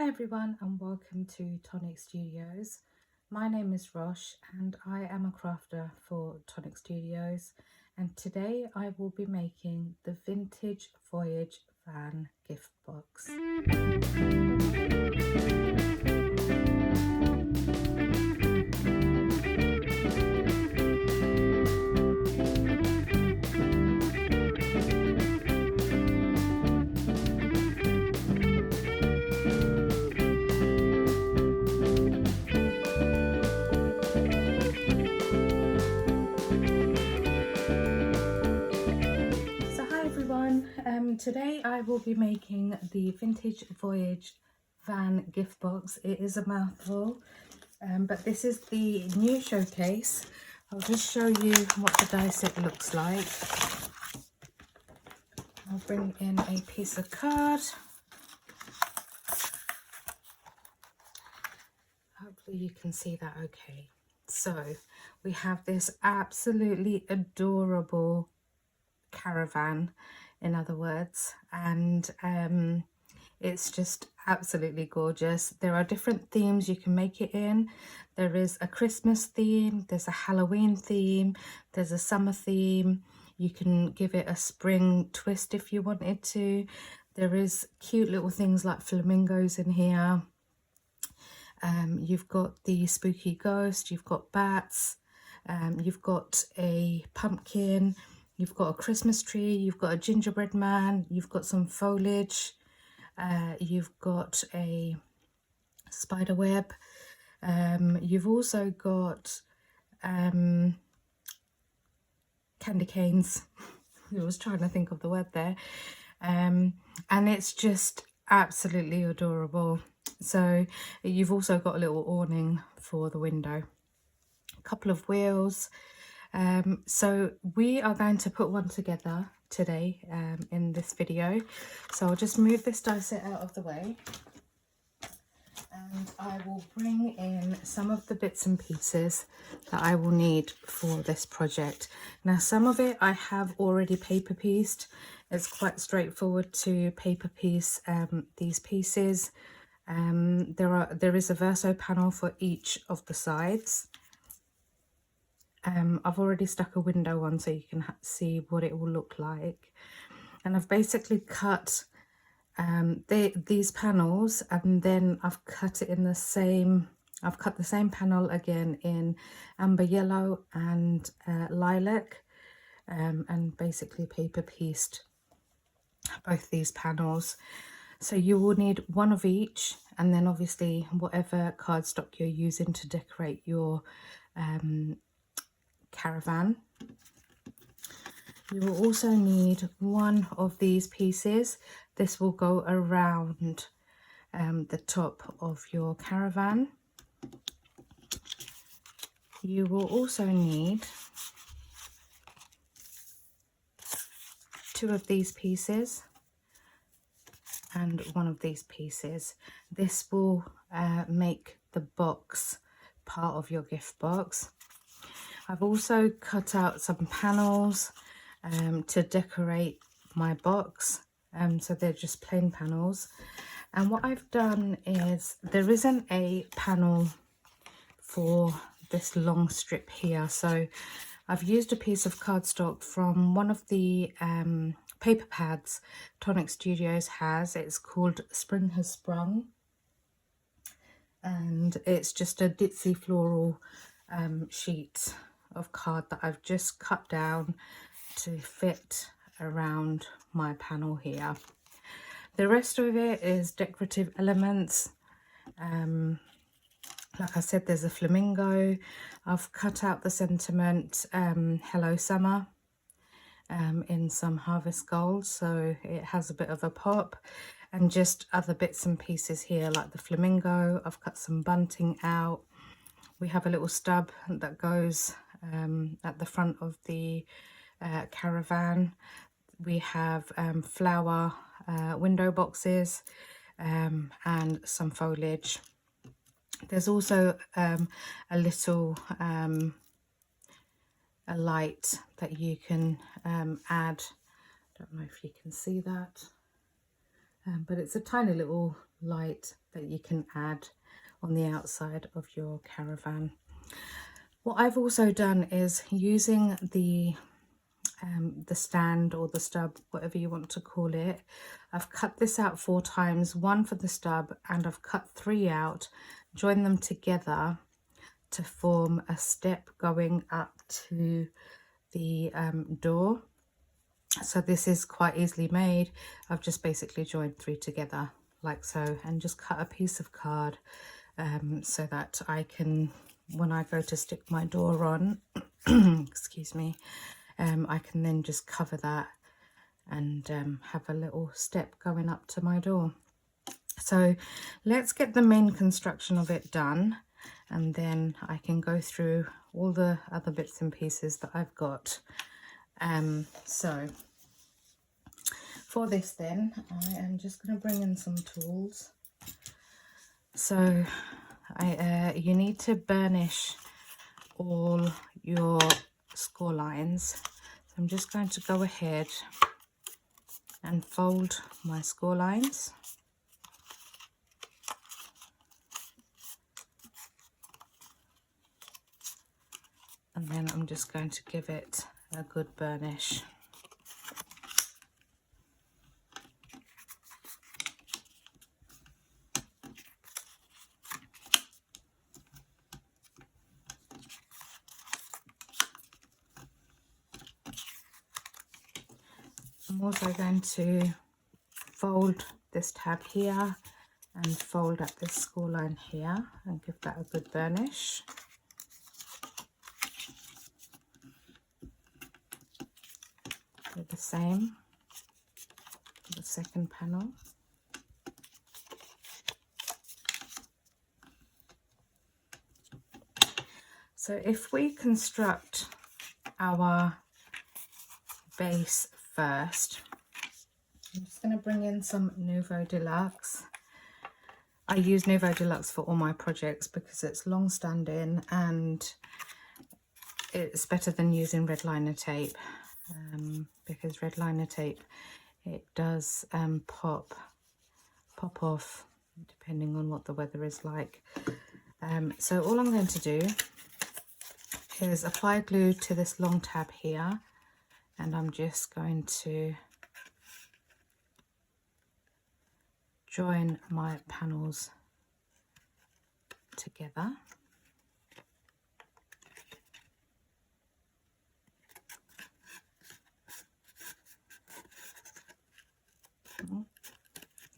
everyone and welcome to Tonic Studios. My name is Rosh and I am a crafter for Tonic Studios, and today I will be making the Vintage Voyage van gift box. Today I will be making the Vintage Voyage van gift box. It is a mouthful, but this is the new showcase. I'll just show you what the die set looks like. I'll bring in a piece of card. Hopefully you can see that okay. So we have this absolutely adorable caravan, in other words, and it's just absolutely gorgeous. There are different themes you can make it in. There is a Christmas theme, there's a Halloween theme, there's a summer theme. You can give it a spring twist if you wanted to. There is cute little things like flamingos in here. You've got the spooky ghost, you've got bats, you've got a pumpkin, you've got a Christmas tree, you've got a gingerbread man, you've got some foliage, you've got a spider web, you've also got candy canes. I was trying to think of the word there. And it's just absolutely adorable. So you've also got a little awning for the window, a couple of wheels. So we are going to put one together today in this video. So I'll just move this die set out of the way and I will bring in some of the bits and pieces that I will need for this project. Now some of it I have already paper pieced. It's quite straightforward to paper piece these pieces. There is a verso panel for each of the sides. I've already stuck a window on so you can see what it will look like, and I've basically cut these panels, and then I've cut it in the same, I've cut the same panel again in amber yellow and lilac, and basically paper pieced both these panels. So you will need one of each, and then obviously whatever cardstock you're using to decorate your caravan. You will also need one of these pieces. This will go around the top of your caravan. You will also need two of these pieces and one of these pieces. This will make the box part of your gift box. I've also cut out some panels to decorate my box, so they're just plain panels. And what I've done is, there isn't a panel for this long strip here, so I've used a piece of cardstock from one of the paper pads Tonic Studios has. It's called Spring Has Sprung, and it's just a ditzy floral sheet of card that I've just cut down to fit around my panel here. The rest of it is decorative elements. Like I said, there's a flamingo. I've cut out the sentiment Hello Summer in some harvest gold, so it has a bit of a pop, and just other bits and pieces here like the flamingo. I've cut some bunting out. We have a little stub that goes at the front of the caravan. We have flower window boxes and some foliage. There's also a little a light that you can add. Don't know if you can see that, but it's a tiny little light that you can add on the outside of your caravan. What I've also done is using the stand or the stub, whatever you want to call it. I've cut this out 4 times, 1 for the stub, and I've cut 3 out, joined them together to form a step going up to the door. So this is quite easily made. I've just basically joined 3 together like so, and just cut a piece of card so that I can, when I go to stick my door on, excuse me, I can then just cover that and have a little step going up to my door. So let's get the main construction of it done, and then I can go through all the other bits and pieces that I've got. So for this then, I am just going to bring in some tools. So you need to burnish all your score lines. So I'm just going to go ahead and fold my score lines. And then I'm just going to give it a good burnish. I'm also going to fold this tab here and fold up this score line here and give that a good burnish. Do the same for the second panel. So if we construct our base first, I'm just going to bring in some Nouveau Deluxe. I use Nouveau Deluxe for all my projects because it's long standing and it's better than using red liner tape, because red liner tape, it does pop off depending on what the weather is like. So all I'm going to do is apply glue to this long tab here, and I'm just going to join my panels together.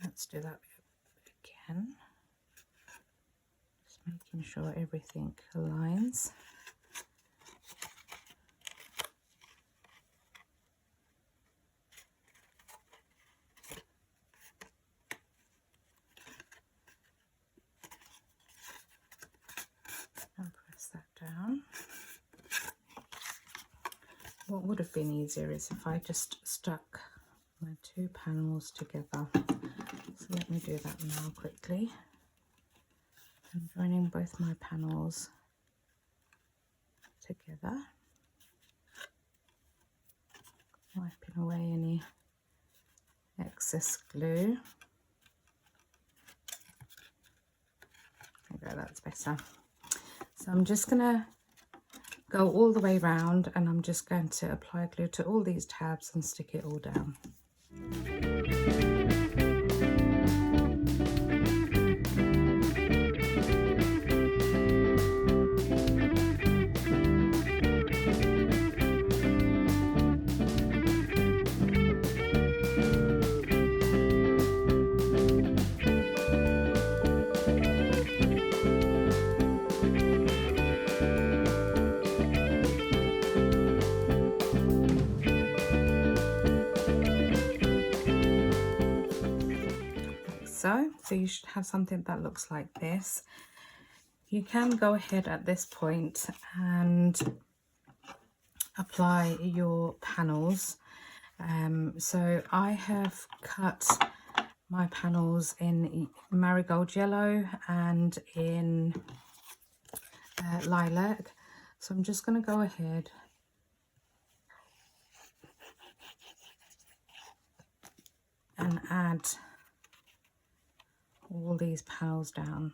Let's do that again. Just making sure everything aligns. I'll press that down. What would have been easier is if I just stuck my 2 panels together. So let me do that now quickly. I'm joining both my panels together, wiping away any excess glue. There we go, that's better. So I'm just going to go all the way around, and I'm just going to apply glue to all these tabs and stick it all down. So you should have something that looks like this. You can go ahead at this point and apply your panels. So I have cut my panels in marigold yellow and in lilac. So I'm just going to go ahead and add all these panels down.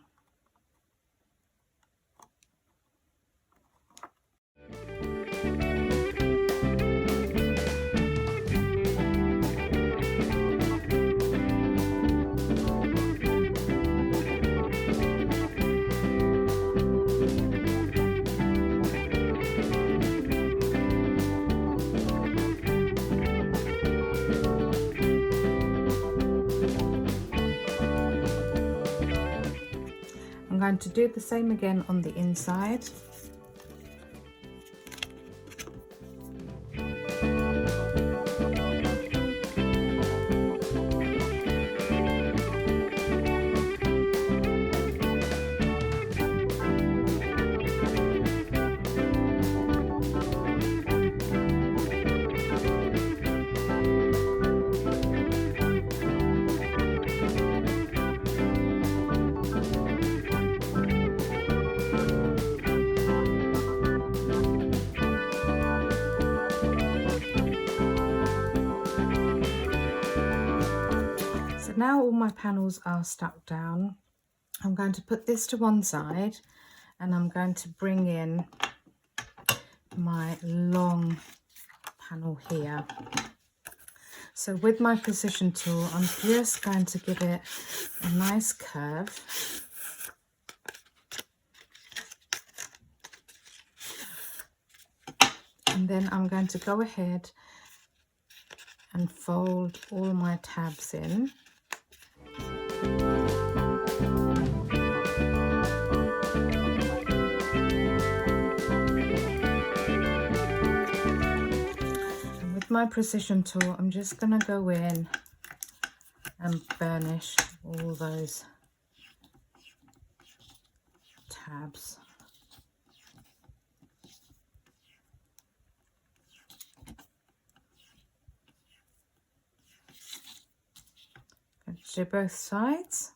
I'm going to do the same again on the inside. Now all my panels are stuck down. I'm going to put this to one side and I'm going to bring in my long panel here. So with my precision tool, I'm just going to give it a nice curve. And then I'm going to go ahead and fold all my tabs in. And with my precision tool, I'm just going to go in and burnish all those tabs. Do both sides.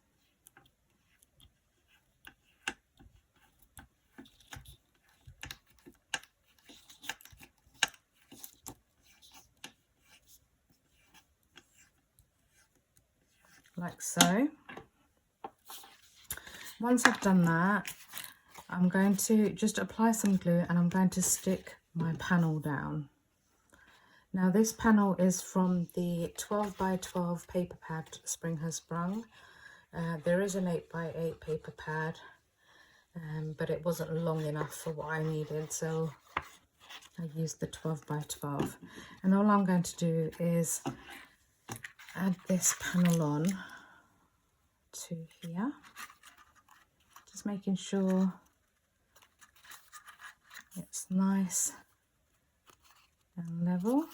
Like so. Once I've done that, I'm going to just apply some glue and I'm going to stick my panel down. Now this panel is from the 12 by 12 paper pad Spring Has Sprung. There is an 8 by 8 paper pad, but it wasn't long enough for what I needed, so I used the 12 by 12. And all I'm going to do is add this panel on to here, just making sure it's nice and level.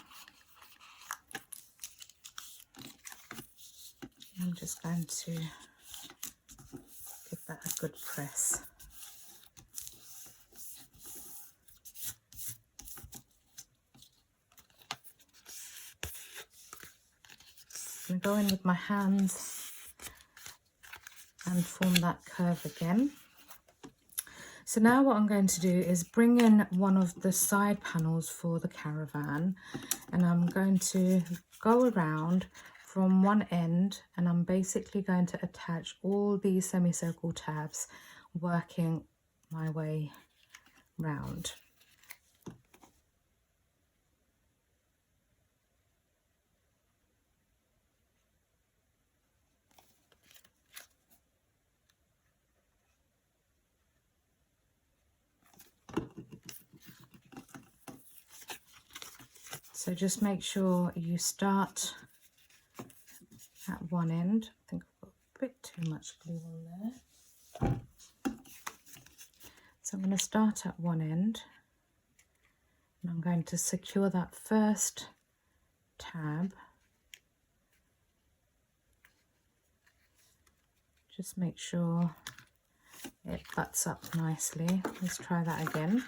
I'm just going to give that a good press. I'm going to go in with my hands and form that curve again. So now what I'm going to do is bring in one of the side panels for the caravan, and I'm going to go around from one end and I'm basically going to attach all these semicircle tabs, working my way round. So just make sure you start at one end. I think I've got a bit too much glue on there. So I'm going to start at one end and I'm going to secure that first tab. Just make sure it butts up nicely. Let's try that again.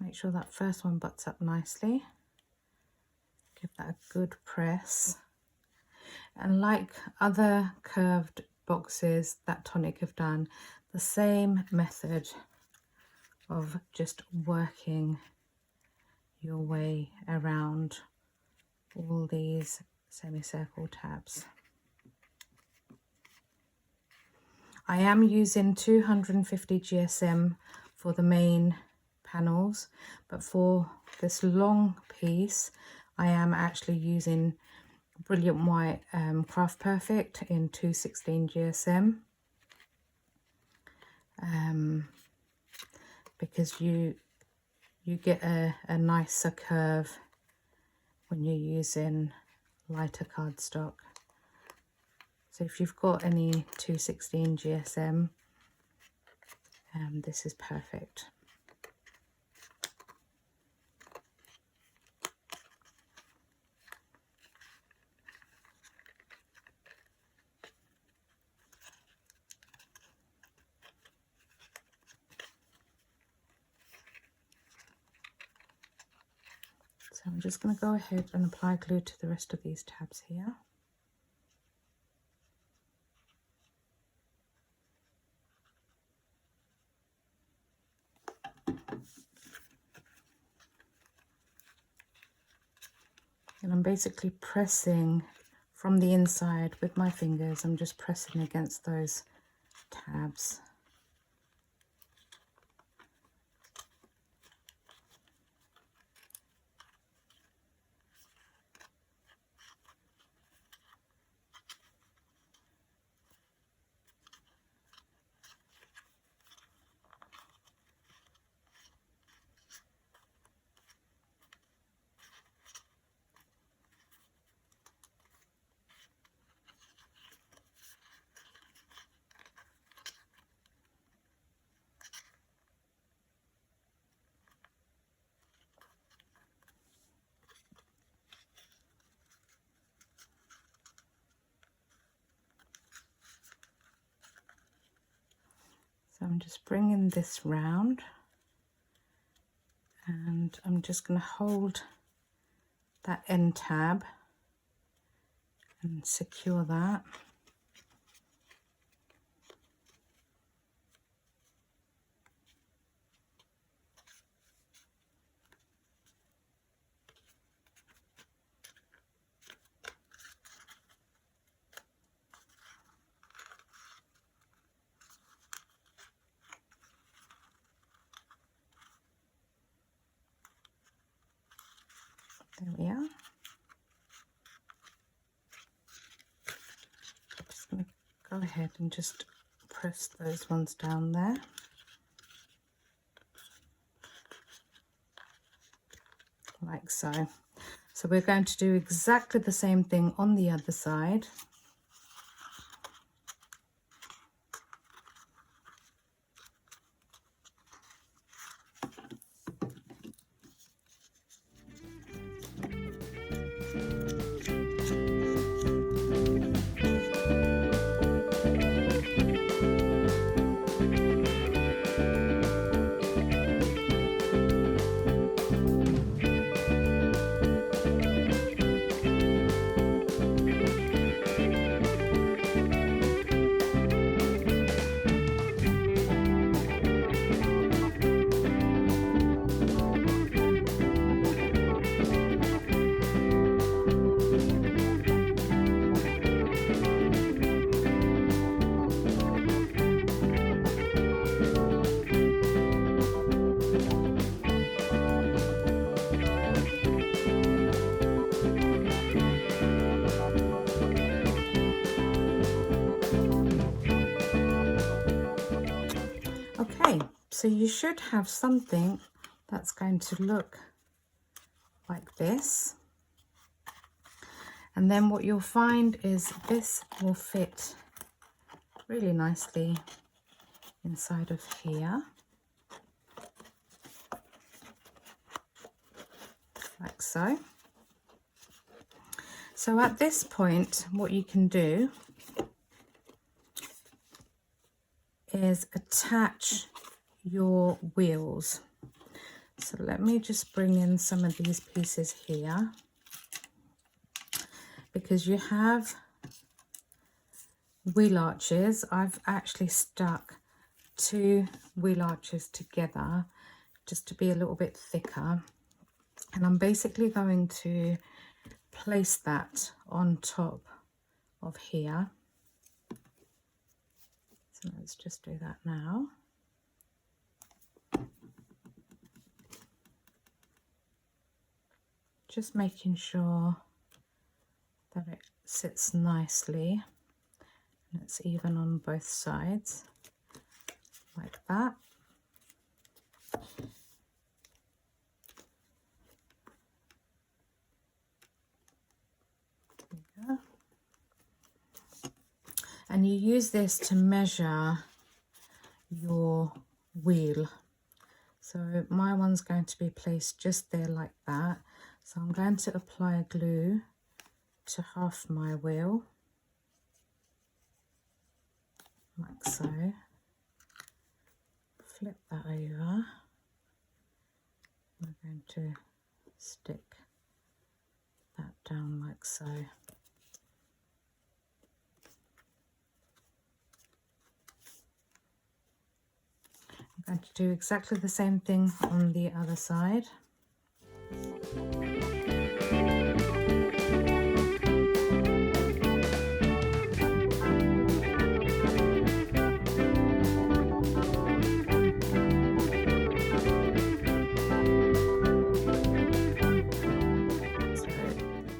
Make sure that first one butts up nicely. Give that a good press. And like other curved boxes that Tonic have done, the same method of just working your way around all these semicircle tabs. I am using 250 GSM for the main panels, but for this long piece I am actually using Brilliant White Craft Perfect in 216 GSM, because you get a nicer curve when you're using lighter cardstock. So if you've got any 216 GSM, this is perfect. So I'm just going to go ahead and apply glue to the rest of these tabs here. And I'm basically pressing from the inside with my fingers. I'm just pressing against those tabs. So I'm just bringing this round, and I'm just going to hold that end tab and secure that. There we are. I'm just going to go ahead and just press those ones down there. Like so. So we're going to do exactly the same thing on the other side. Okay, so you should have something that's going to look like this. And then what you'll find is this will fit really nicely inside of here, like so. So at this point, what you can do is attach your wheels. So let me just bring in some of these pieces here, because you have wheel arches. I've actually stuck 2 wheel arches together just to be a little bit thicker, and I'm basically going to place that on top of here. So let's just do that now. Just making sure that it sits nicely and it's even on both sides, like that. There we go. And you use this to measure your wheel. So my one's going to be placed just there like that. So I'm going to apply glue to half my wheel, like so. Flip that over. We're going to stick that down like so. I'm going to do exactly the same thing on the other side.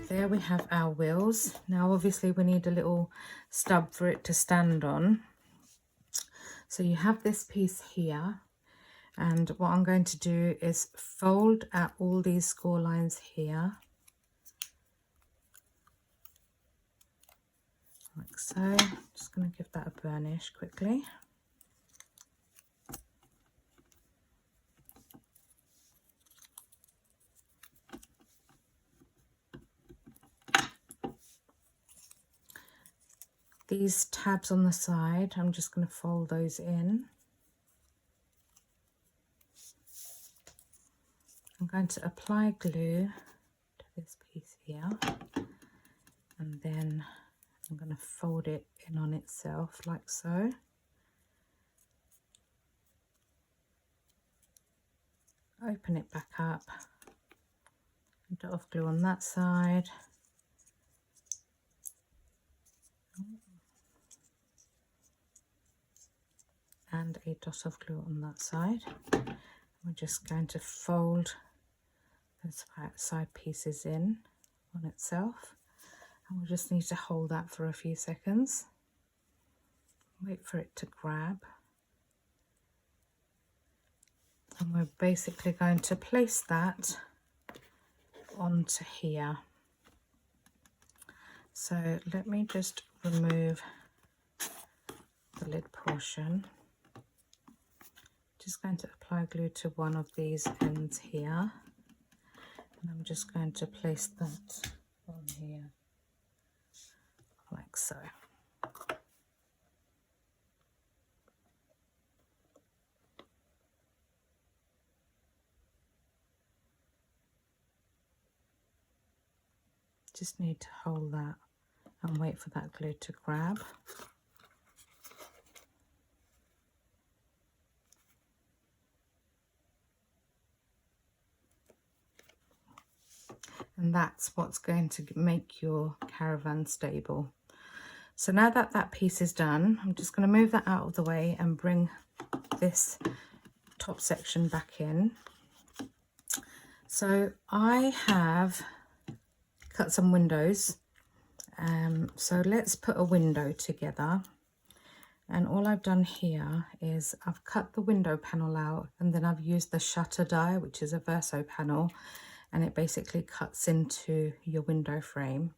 There we have our wheels. Now obviously we need a little stub for it to stand on. So you have this piece here, and what I'm going to do is fold out all these score lines here, like so. Just going to give that a burnish quickly. These tabs on the side, I'm just going to fold those in. I'm going to apply glue to this piece here, and then I'm going to fold it in on itself like so. Open it back up, a dot of glue on that side. And a dot of glue on that side. We're just going to fold those side pieces in on itself, and we'll just need to hold that for a few seconds. Wait for it to grab, and we're basically going to place that onto here. So let me just remove the lid portion. Just going to apply glue to one of these ends here, and I'm just going to place that on here like so. Just need to hold that and wait for that glue to grab. And that's what's going to make your caravan stable. So now that that piece is done, I'm just going to move that out of the way and bring this top section back in. So I have cut some windows. So let's put a window together. And all I've done here is I've cut the window panel out, and then I've used the shutter die, which is a verso panel, and it basically cuts into your window frame.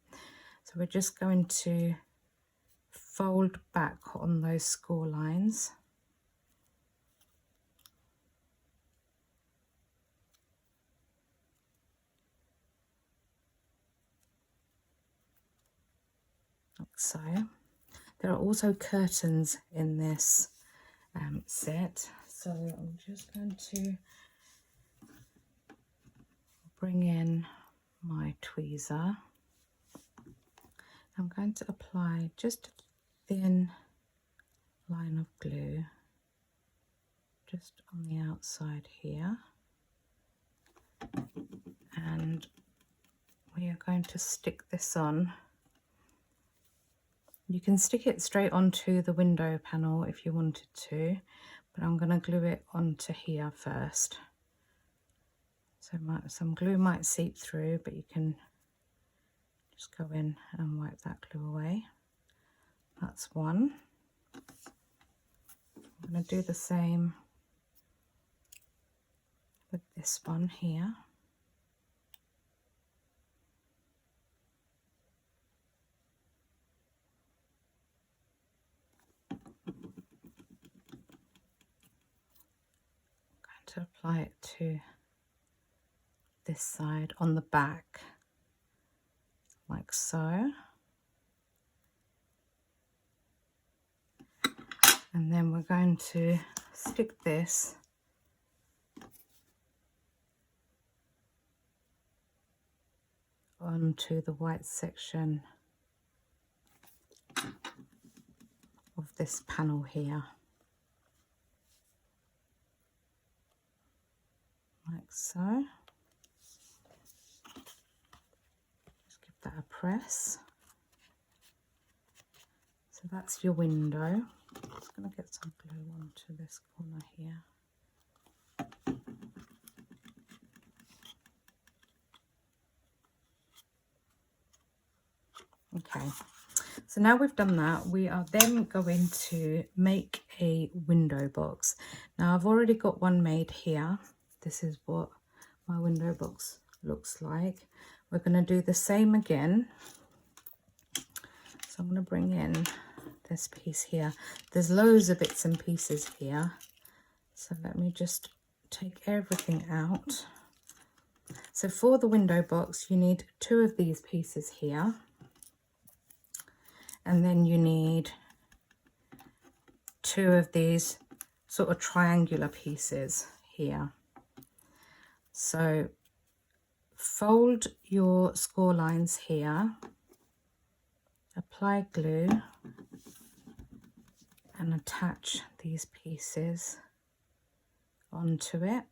So we're just going to fold back on those score lines. Like so. There are also curtains in this set, so I'm just going to bring in my tweezer. I'm going to apply just a thin line of glue just on the outside here, and we are going to stick this on. You can stick it straight onto the window panel if you wanted to, but I'm going to glue it onto here first. So some glue might seep through, but you can just go in and wipe that glue away. That's one. I'm going to do the same with this one here. To apply it to this side on the back, like so. And then we're going to stick this onto the white section of this panel here. Like so. Just give that a press. So that's your window. I'm just going to get some glue onto this corner here. Okay, so now we've done that, we are then going to make a window box. Now I've already got one made here. This is what my window box looks like. We're going to do the same again. So I'm going to bring in this piece here. There's loads of bits and pieces here. So let me just take everything out. So for the window box, you need 2 of these pieces here. And then you need 2 of these sort of triangular pieces here. So fold your score lines here, apply glue, and attach these pieces onto it.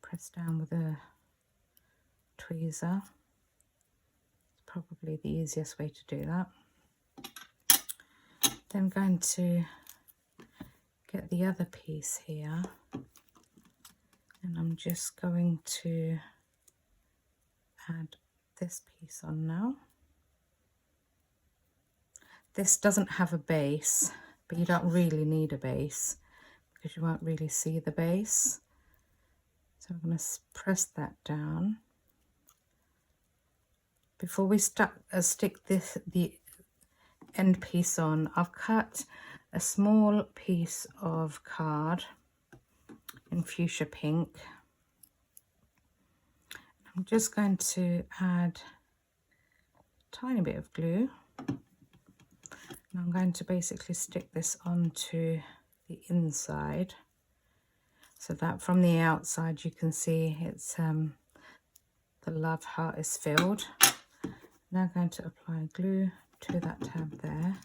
Press down with a tweezer. It's probably the easiest way to do that. Then I'm going to get the other piece here, and I'm just going to add this piece on now. This doesn't have a base, but you don't really need a base because you won't really see the base. So I'm going to press that down. Before we stick the end piece on, I've cut a small piece of card in fuchsia pink. I'm just going to add a tiny bit of glue. And I'm going to basically stick this onto the inside, so that from the outside you can see it's the love heart is filled. Now I'm going to apply glue to that tab there.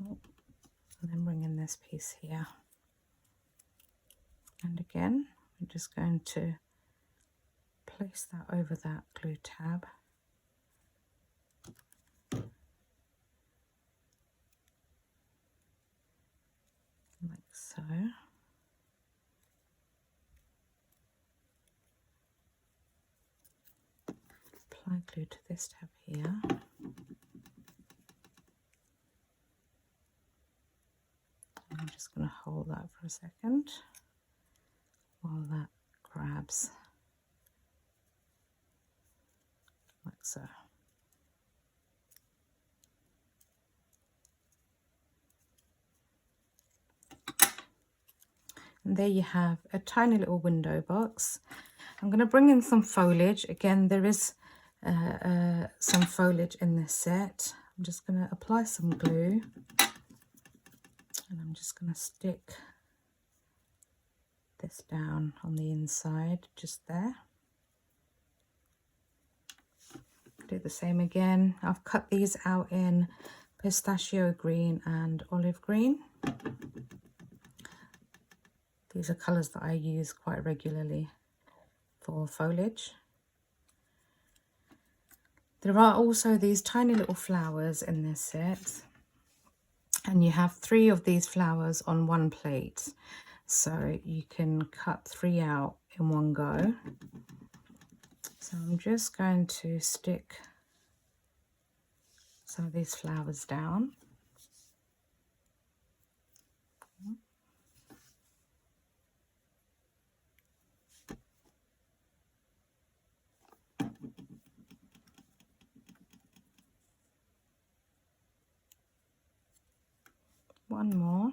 Oh, and then bring in this piece here. And again, I'm just going to place that over that glue tab. Like so. Apply glue to this tab here. I'm just going to hold that for a second while that grabs, like so. And there you have a tiny little window box. I'm going to bring in some foliage. Again, there is some foliage in this set. I'm just going to apply some glue, and I'm just going to stick this down on the inside, just there. Do the same again. I've cut these out in pistachio green and olive green. These are colours that I use quite regularly for foliage. There are also these tiny little flowers in this set, and you have 3 of these flowers on one plate, so you can cut 3 out in one go. So I'm just going to stick some of these flowers down. One more.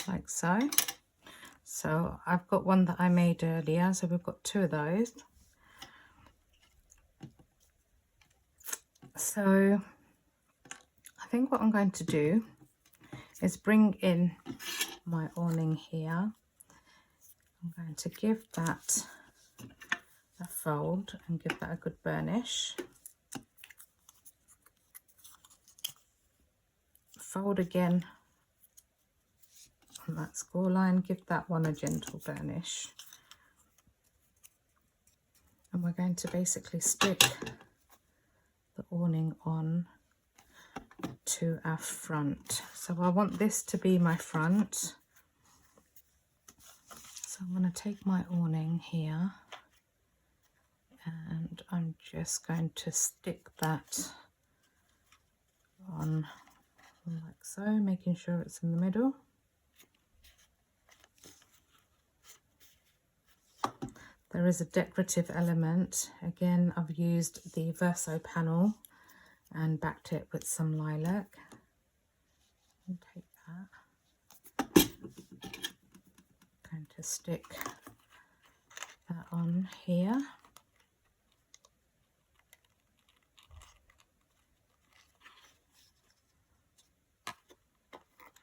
Like so. So I've got one that I made earlier, so we've got 2 of those. So I think what I'm going to do is bring in my awning here. I'm going to give that a fold and give that a good burnish. Fold again on that score line, give that one a gentle burnish. And we're going to basically stick the awning on to our front. So I want this to be my front. So I'm going to take my awning here and I'm just going to stick that on like so, making sure it's in the middle. There is a decorative element. Again, I've used the Verso panel and backed it with some lilac. And take that. Going to stick that on here.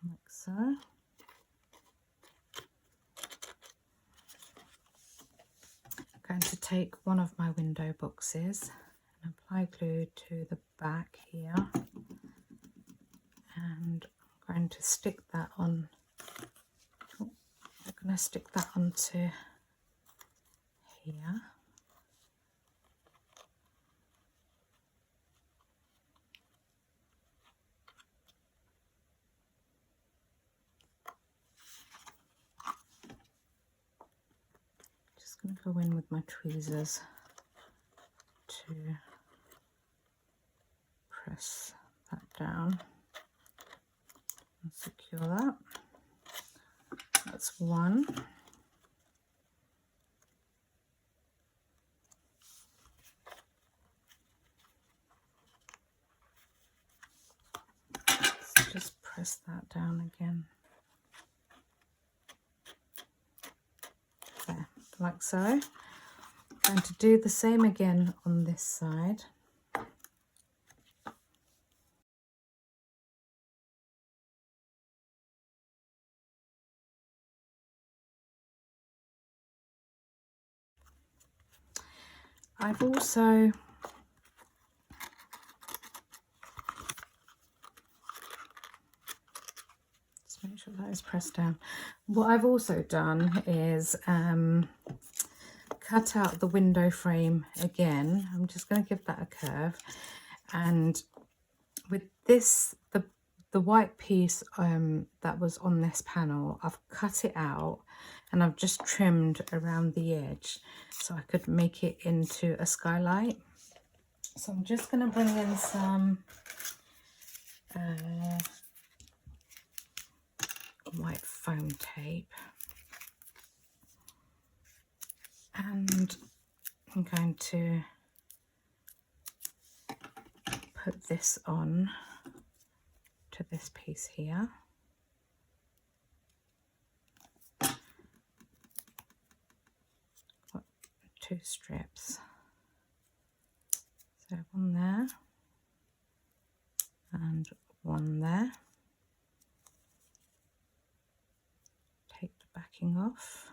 Like so. I'm going to take one of my window boxes and apply glue to the back here, and I'm going to stick that on. I'm going to stick that onto here. Just going to go in with my tweezers to press that down and secure that. That's one. So just press that down again. There, like so. I'm going to do the same again on this side. I've also just make sure that is pressed down. What I've also done is cut out the window frame again. I'm just going to give that a curve, and with this, the white piece that was on this panel, I've cut it out and I've just trimmed around the edge so I could make it into a skylight. So I'm just going to bring in some white foam tape, and I'm going to put this on to this piece here. Got 2 strips, so one there and one there. Take the backing off.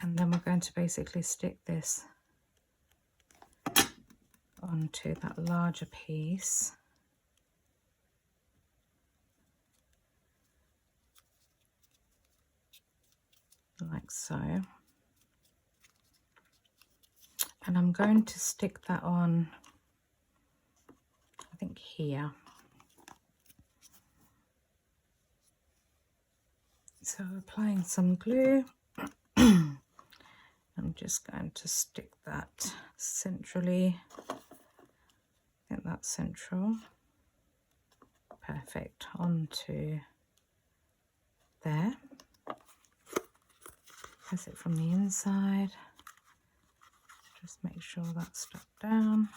And then we're going to basically stick this onto that larger piece. Like so. And I'm going to stick that on, I think here. So applying some glue. I'm just going to stick that centrally. I think that's central. Perfect. Onto there. Press it from the inside. Just make sure that's stuck down.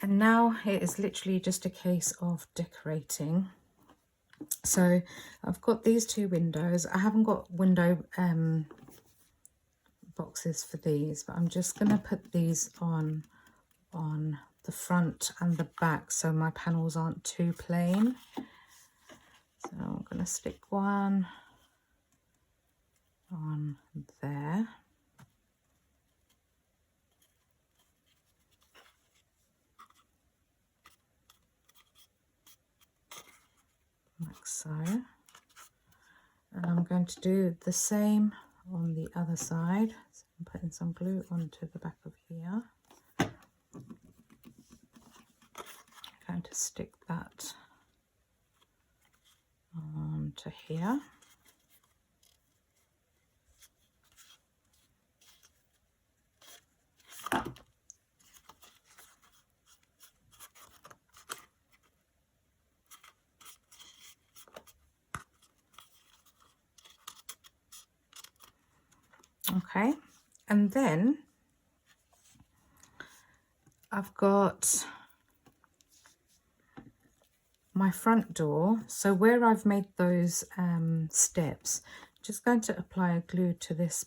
And now it is literally just a case of decorating. So I've got these two windows. I haven't got window boxes for these, but I'm just going to put these on the front and the back so my panels aren't too plain. So I'm going to stick one on there. Like so. And I'm going to do the same on the other side. So I'm putting some glue onto the back of here. I'm going to stick that onto here. Okay, and then I've got my front door. So where I've made those steps, just going to apply glue to this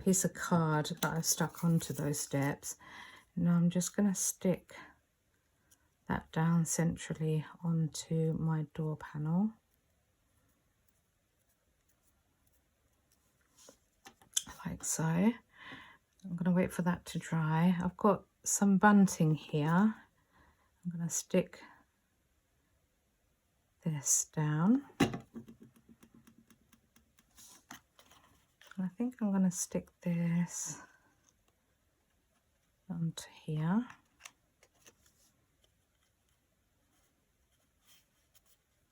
piece of card that I've stuck onto those steps. Now I'm just going to stick that down centrally onto my door panel. Like so. I'm going to wait for that to dry. I've got some bunting here. I'm going to stick this down. And I think I'm going to stick this onto here.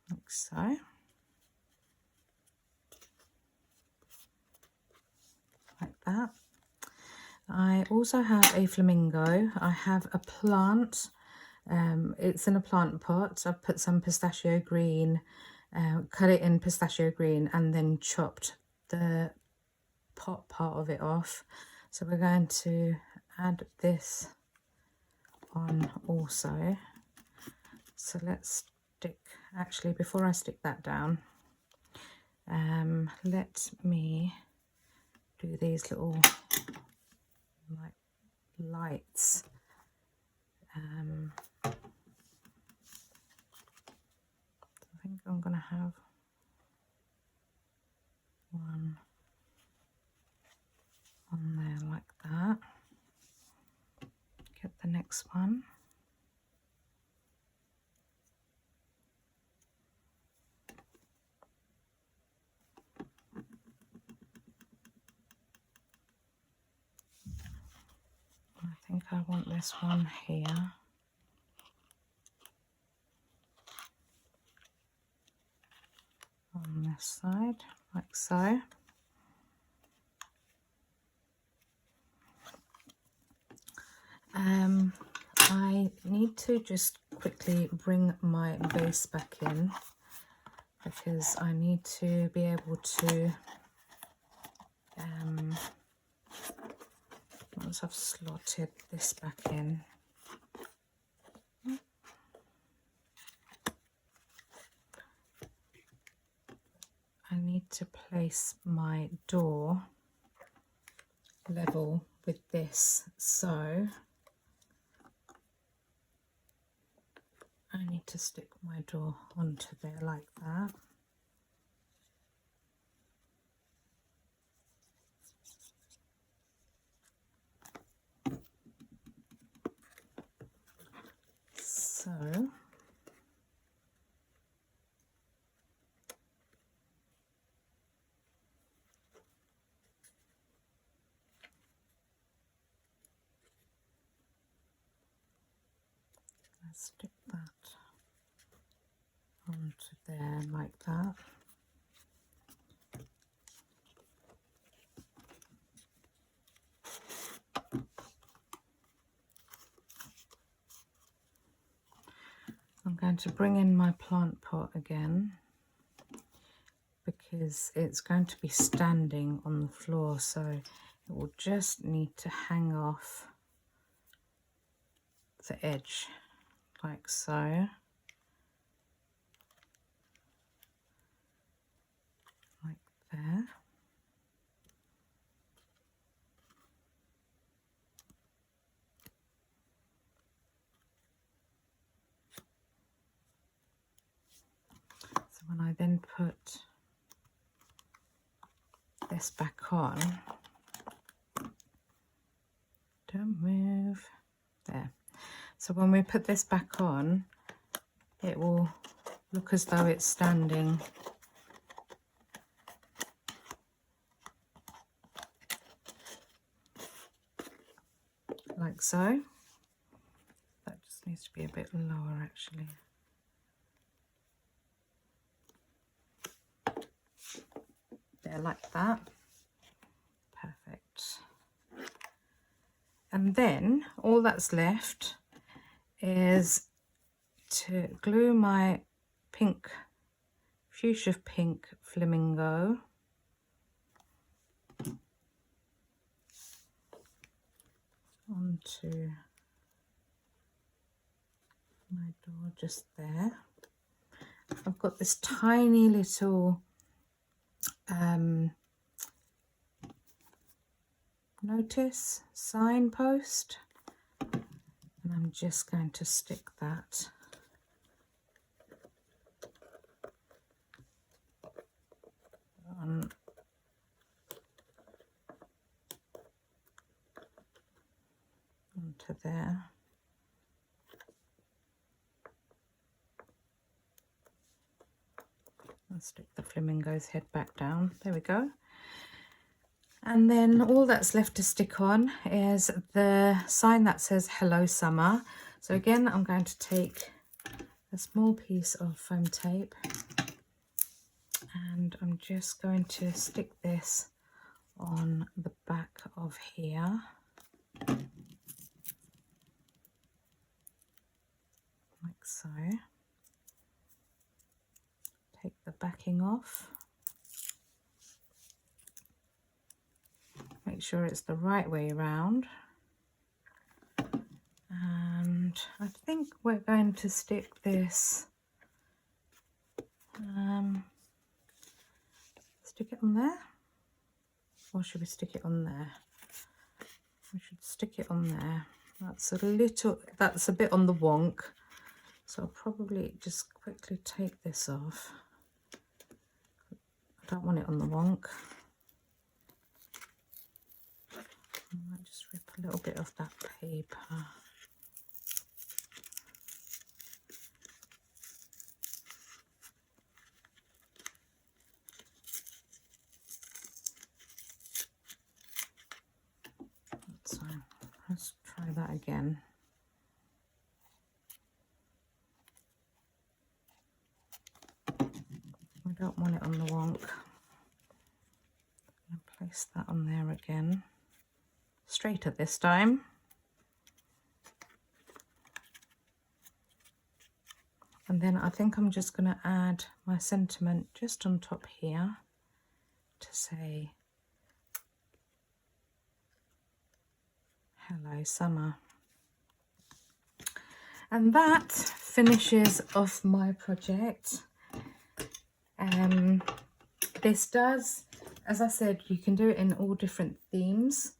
Like so. Like that. I also have a flamingo. I have a plant. It's in a plant pot. I've put some pistachio green, cut it in pistachio green, and then chopped the pot part of it off. So we're going to add this on also. So let's stick, actually before I stick that down, let me do these little like lights. I think I'm going to have one on there like that. Get the next one. I think I want this one here. On this side, like so. I need to just quickly bring my base back in because I need to be able to, once I've slotted this back in, need to place my door level with this, so I need to stick my door onto there like that. So let's stick that onto there like that. I'm going to bring in my plant pot again because it's going to be standing on the floor, so it will just need to hang off the edge like so. Like there. So when I then put this back on, don't move, there. So when we put this back on, it will look as though it's standing like so. That just needs to be a bit lower actually. There, like that. Perfect. And then all that's left is to glue my pink, fuchsia pink flamingo onto my door just there. I've got this tiny little notice signpost, and I'm just going to stick that on onto there. And stick the flamingo's head back down. There we go. And then all that's left to stick on is the sign that says Hello Summer. So again, I'm going to take a small piece of foam tape and I'm just going to stick this on the back of here. Like so. Take the backing off. Make sure it's the right way around. And I think we're going to stick this, stick it on there, or should we stick it on there? We should stick it on there. That's a bit on the wonk, so I'll probably just quickly take this off. I don't want it on the wonk. I might just rip a little bit of that paper. So let's try that again. We don't want it on the wonk. I'm going to place that on there again. Straighter this time. And then I think I'm just going to add my sentiment just on top here to say Hello Summer. And that finishes off my project. This does, as I said, you can do it in all different themes.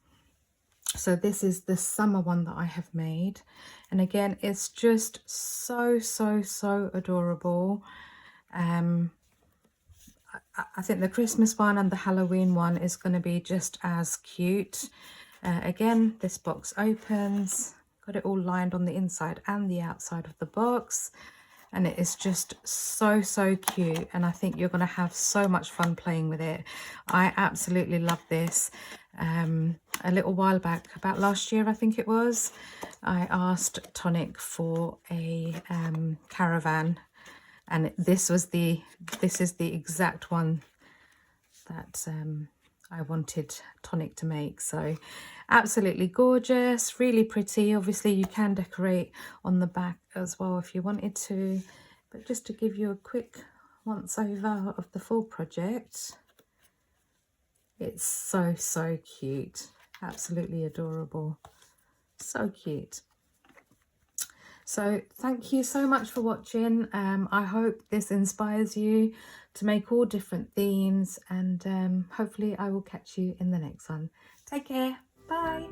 So this is the summer one that I have made, and again it's just so adorable. I think the Christmas one and the Halloween one is going to be just as cute. Again, this box opens, got it all lined on the inside and the outside of the box, and it is just so cute, and I think you're going to have so much fun playing with it. I absolutely love this. A little while back, about last year I think it was, I asked Tonic for a caravan, and this is the exact one that I wanted Tonic to make. So absolutely gorgeous, really pretty. Obviously you can decorate on the back as well if you wanted to, but just to give you a quick once over of the full project, it's so cute, absolutely adorable, so cute. So thank you so much for watching. I hope this inspires you to make all different themes, and hopefully I will catch you in the next one. Take care. Bye.